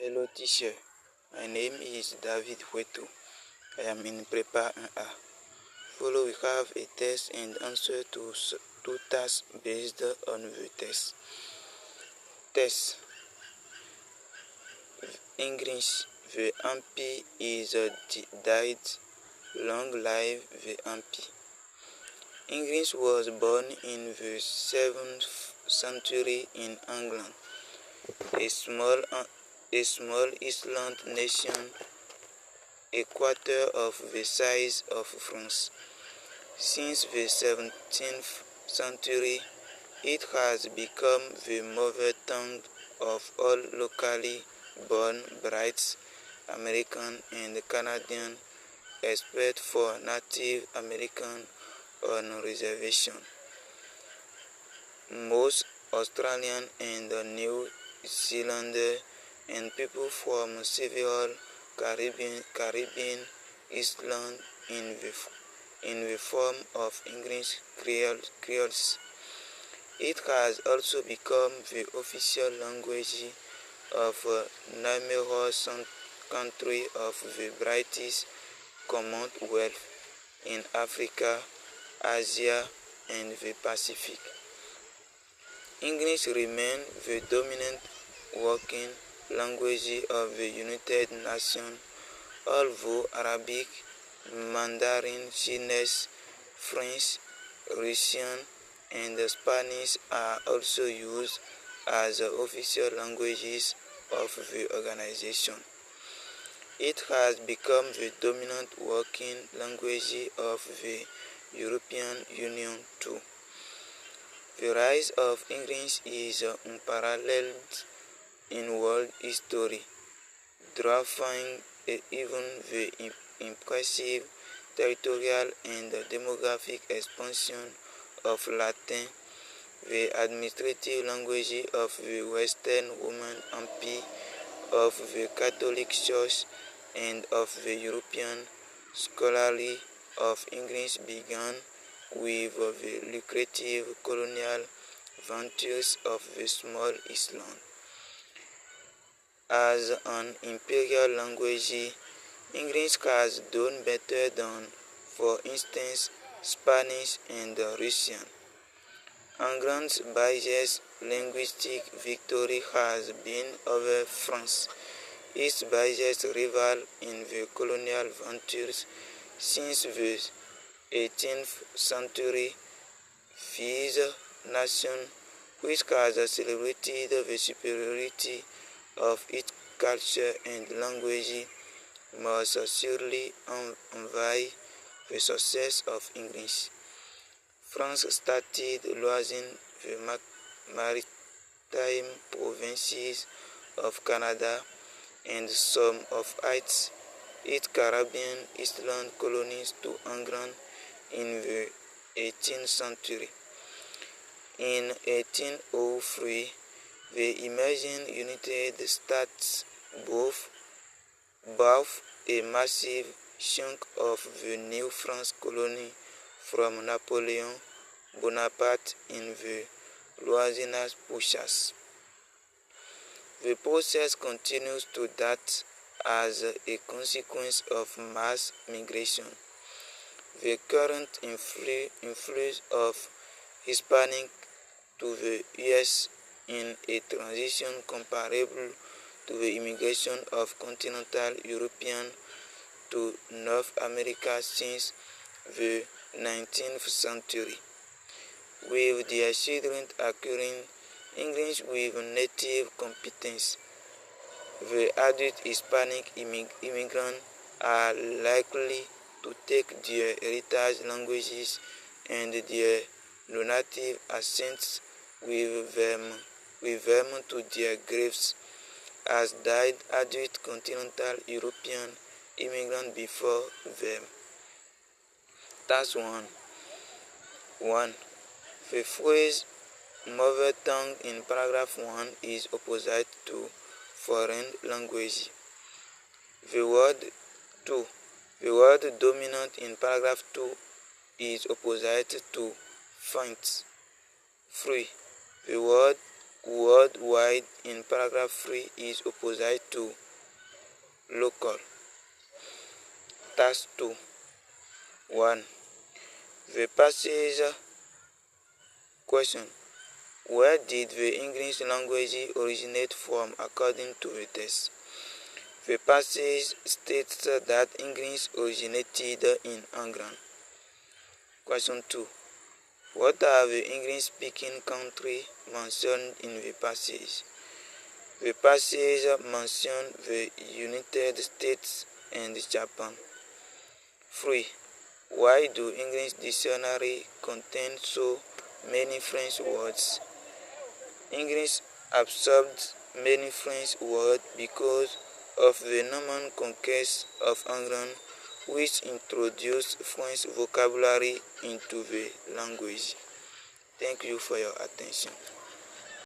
Hello teacher, my name is David Hueto. I am in Prepa 1A. Follow we have a test and answer to two tasks based on the test. Test English. The MP is died. Long live the MP. English was born in the 7th century in England, a small island nation, a quarter of the size of France. Since the 17th century, it has become the mother tongue of all locally born Brits, American and Canadian, except for Native American on reservation. Most Australian and New Zealander and people from several Caribbean islands in the form of English Creoles. It has also become the official language of numerous countries of the British Commonwealth in Africa, Asia, and the Pacific. English remains the dominant working language of the United Nations, although Arabic, Mandarin Chinese, French, Russian, and Spanish are also used as official languages of the organization. It has become the dominant working language of the European Union too. The rise of English is unparalleled in world history, dwarfing even the impressive territorial and demographic expansion of Latin, the administrative language of the Western Roman Empire, of the Catholic Church, and of the European scholarly of English began with the lucrative colonial ventures of the small island. As an imperial language, English has done better than, for instance, Spanish and Russian. England's biggest linguistic victory has been over France, its biggest rival in the colonial ventures since the 18th century. This nation, which has celebrated the superiority of its culture and language, must surely envy the success of English. France started losing the maritime provinces of Canada and some of its Caribbean island colonies to England in the 18th century. In 1803, the emerging United States bought a massive chunk of the New France colony from Napoleon Bonaparte in the Louisiana Purchase. The process continues to date as a consequence of mass migration. The current influx of Hispanic to the U.S. in a transition comparable to the immigration of continental Europeans to North America since the 19th century, with their children acquiring English with native competence. The adult Hispanic immigrants are likely to take their heritage languages and their non-native accents with them to their graves, as died adult continental European immigrants before them. Task 1. 1. The phrase mother tongue in paragraph 1 is opposite to foreign language. The word 2. The word dominant in paragraph 2 is opposite to faint. 3. The word worldwide in paragraph 3 is opposite to local. Task 2. 1. The passage question. Where did the English language originate from according to the text? The passage states that English originated in England. Question 2. What are the English-speaking countries mentioned in the passage? The passage mentions the United States and Japan. 3. Why do English dictionary contain so many French words? English absorbed many French words because of the Norman conquest of England, which introduced French vocabulary into the language. Thank you for your attention.